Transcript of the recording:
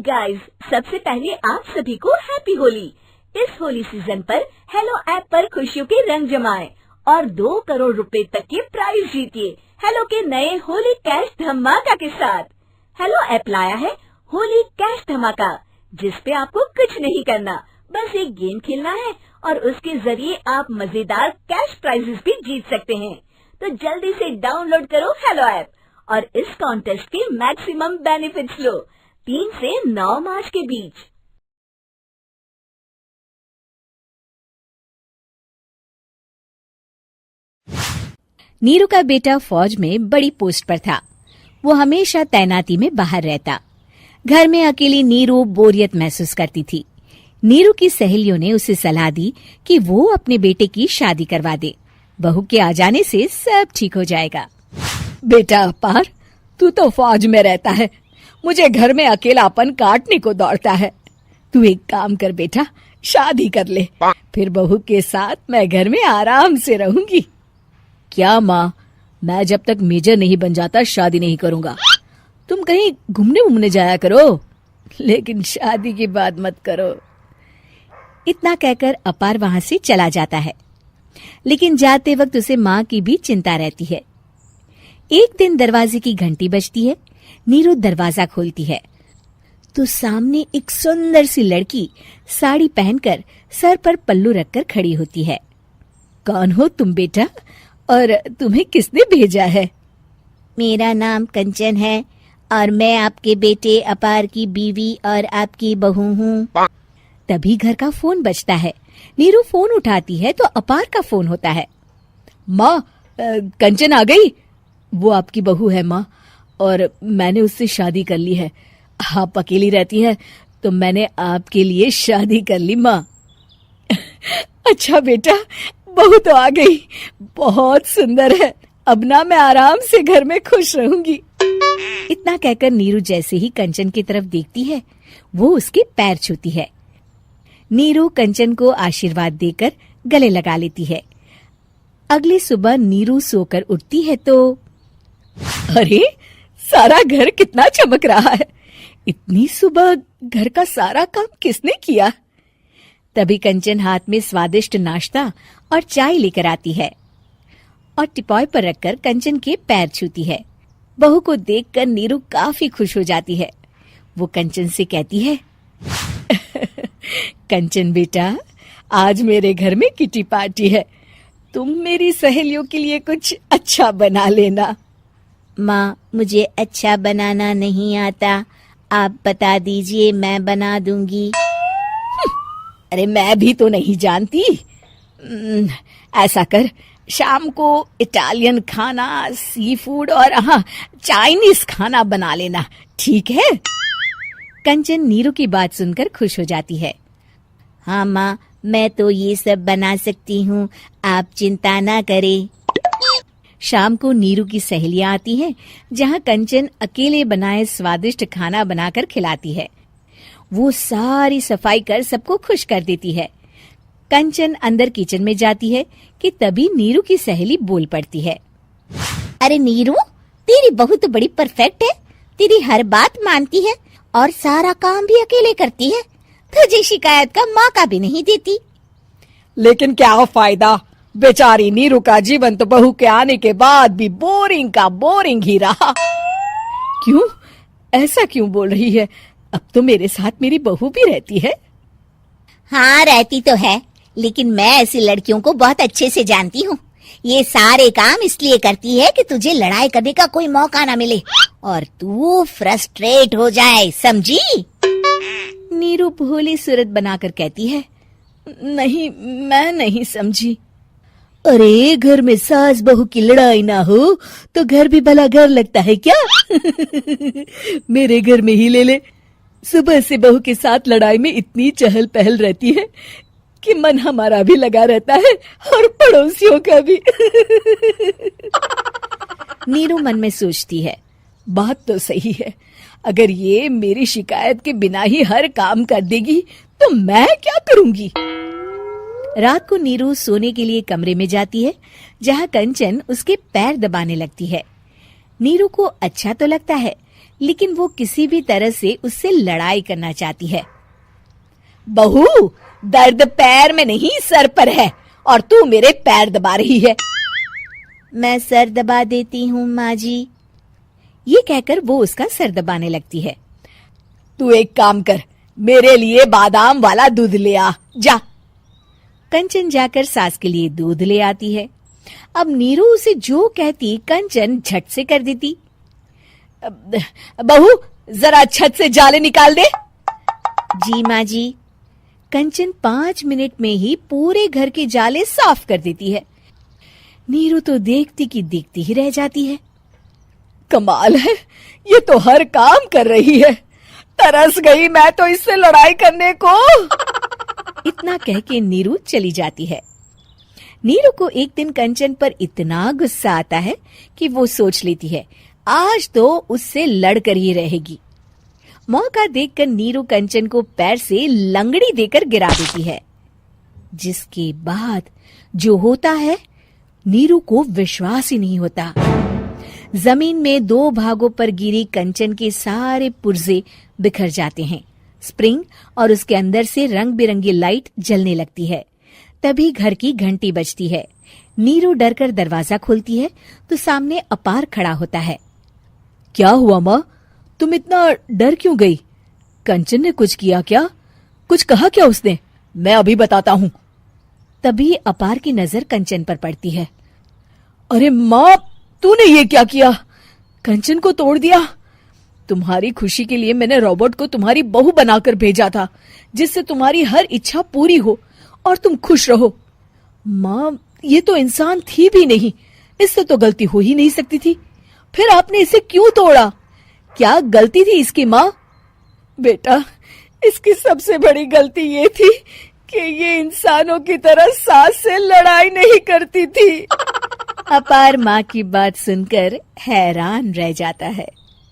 Guys, सबसे पहले आप सभी को हैप्पी होली। इस होली सीजन पर हेलो ऐप पर खुशियों के रंग जमाएं और 2 करोड़ रुपए तक के प्राइज जीतिए हेलो के नए होली कैश धमाका के साथ। हेलो ऐप लाया है होली कैश धमाका, जिस पे आपको कुछ नहीं करना, बस एक गेम खेलना है और उसके जरिए आप मजेदार कैश प्राइजेस भी जीत सकते हैं। तो जल्दी से डाउनलोड करो हेलो ऐप और इस कॉन्टेस्ट के मैक्सिमम बेनिफिट्स लो 3 से 9 मार्च के बीच। नीरू का बेटा फौज में बड़ी पोस्ट पर था। वो हमेशा तैनाती में बाहर रहता। घर में अकेली नीरू बोरियत महसूस करती थी। नीरू की सहेलियों ने उसे सलाह दी कि वो अपने बेटे की शादी करवा दे। बहू के आ जाने से सब ठीक हो जाएगा। बेटा अपार, तू तो फौज में रहता है, मुझे घर में अकेलापन काटने को दौड़ता है। तू एक काम कर बेटा, शादी कर ले, फिर बहू के साथ मैं घर में आराम से रहूंगी। क्या माँ, मैं जब तक मेजर नहीं बन जाता शादी नहीं करूंगा। तुम कहीं घूमने जाया करो, लेकिन शादी की बात मत करो। इतना कहकर अपार वहां से चला जाता है, लेकिन जाते वक्त उसे माँ की भी चिंता रहती है। एक दिन दरवाजे की घंटी बजती है। नीरू दरवाजा खोलती है तो सामने एक सुंदर सी लड़की साड़ी पहनकर सर पर पल्लू रखकर खड़ी होती है। कौन हो तुम बेटा, और तुम्हें किसने भेजा है? मेरा नाम कंचन है और मैं आपके बेटे अपार की बीवी और आपकी बहू हूँ। तभी घर का फोन बजता है। नीरू फोन उठाती है तो अपार का फोन होता है। माँ, कंचन आ गई। वो आपकी बहू है माँ, और मैंने उससे शादी कर ली है। आप अकेली रहती है तो मैंने आपके लिए शादी कर ली माँ। अच्छा बेटा, बहू तो आ गई, बहुत सुंदर है। अब ना मैं आराम से घर में खुश रहूंगी। इतना कहकर नीरू जैसे ही कंचन की तरफ देखती है, वो उसके पैर छूती है। नीरू कंचन को आशीर्वाद देकर गले लगा लेती है। अगली सुबह नीरू सोकर उठती है तो अरे, सारा घर कितना चमक रहा है। इतनी सुबह घर का सारा काम किसने किया? तभी कंचन हाथ में स्वादिष्ट नाश्ता और चाय लेकर आती है और टिपॉय पर रखकर कंचन के पैर छूती है। बहू को देखकर नीरू काफी खुश हो जाती है। वो कंचन से कहती है, कंचन बेटा, आज मेरे घर में किटी पार्टी है, तुम मेरी सहेलियों के लिए कुछ अच्छा बना लेना। माँ, मुझे अच्छा बनाना नहीं आता, आप बता दीजिए, मैं बना दूंगी। अरे मैं भी तो नहीं जानती। ऐसा कर, शाम को इटालियन खाना, सी फूड और हाँ, चाइनीज खाना बना लेना, ठीक है? कंचन नीरू की बात सुनकर खुश हो जाती है। हाँ माँ, मैं तो ये सब बना सकती हूँ, आप चिंता ना करें। शाम को नीरू की सहेलियां आती हैं, जहाँ कंचन अकेले बनाए स्वादिष्ट खाना बनाकर खिलाती है। वो सारी सफाई कर सबको खुश कर देती है। कंचन अंदर किचन में जाती है कि तभी नीरू की सहेली बोल पड़ती है। अरे नीरू, तेरी बहू तो बड़ी परफेक्ट है, तेरी हर बात मानती है और सारा काम भी अकेले करती है, तुझे शिकायत का मौका भी नहीं देती। लेकिन क्या फायदा, बेचारी नीरू का जीवन तो बहू के आने के बाद भी बोरिंग का बोरिंग ही रहा। क्यों, ऐसा क्यों बोल रही है? अब तो मेरे साथ मेरी बहू भी रहती है। हाँ, रहती तो है, लेकिन मैं ऐसी लड़कियों को बहुत अच्छे से जानती हूँ। ये सारे काम इसलिए करती है कि तुझे लड़ाई करने का कोई मौका ना मिले और तू फ्रस्ट्रेट हो जाए, समझी? नीरू भोली सूरत बनाकर कहती है, नहीं, मैं नहीं समझी। अरे, घर में सास बहू की लड़ाई ना हो तो घर भी भला घर लगता है क्या? मेरे घर में ही ले ले, सुबह से बहू के साथ लड़ाई में इतनी चहल पहल रहती है कि मन हमारा भी लगा रहता है और पड़ोसियों का भी। नीरू मन में सोचती है, बात तो सही है, अगर ये मेरी शिकायत के बिना ही हर काम कर देगी तो मैं क्या करूंगी? रात को नीरू सोने के लिए कमरे में जाती है, जहाँ कंचन उसके पैर दबाने लगती है। नीरू को अच्छा तो लगता है, लेकिन वो किसी भी तरह से उससे लड़ाई करना चाहती है। बहू, दर्द पैर में नहीं सर पर है और तू मेरे पैर दबा रही है। मैं सर दबा देती हूँ माँ जी। ये कहकर वो उसका सर दबाने लगती है। तू एक काम कर, मेरे लिए बादाम वाला दूध ले आ, जा। कंचन जाकर सास के लिए दूध ले आती है। अब नीरू उसे जो कहती कंचन झट से कर देती। बहू, जरा छत से जाले निकाल दे। जी माँ जी। कंचन 5 मिनट में ही पूरे घर के जाले साफ कर देती है। नीरू तो देखती की देखती ही रह जाती है। कमाल है, ये तो हर काम कर रही है। तरस गई मैं तो इससे लड़ाई करने को। इतना कह के नीरू चली जाती है। नीरू को एक दिन कंचन पर इतना गुस्सा आता है कि वो सोच लेती है आज तो उससे लड़कर ही रहेगी। मौका देखकर नीरू कंचन को पैर से लंगड़ी देकर गिरा देती है, जिसके बाद जो होता है नीरू को विश्वास ही नहीं होता। जमीन में 2 भागों पर गिरी कंचन के सारे पुर्जे बिखर जाते हैं। स्प्रिंग और उसके अंदर से रंग बिरंगी लाइट जलने लगती है। तभी घर की घंटी बजती है। नीरू डरकर दरवाजा खोलती है तो सामने अपार खड़ा होता है। क्या हुआ माँ, तुम इतना डर क्यों गई? कंचन ने कुछ किया क्या? कुछ कहा क्या उसने? मैं अभी बताता हूँ। तभी अपार की नजर कंचन पर पड़ती है। अरे माँ, तूने ये क्या किया? कंचन को तोड़ दिया। तुम्हारी खुशी के लिए मैंने रॉबर्ट को तुम्हारी बहू बनाकर भेजा था, जिससे तुम्हारी हर इच्छा पूरी हो और तुम खुश रहो। माँ, ये तो इंसान थी भी नहीं, इससे तो गलती हो ही नहीं सकती थी। फिर आपने इसे क्यों तोड़ा? क्या गलती थी इसकी माँ? बेटा, इसकी सबसे बड़ी गलती ये थी कि ये इंसानों की तरह सास से लड़ाई नहीं करती थी। अपार माँ की बात सुनकर हैरान रह जाता है।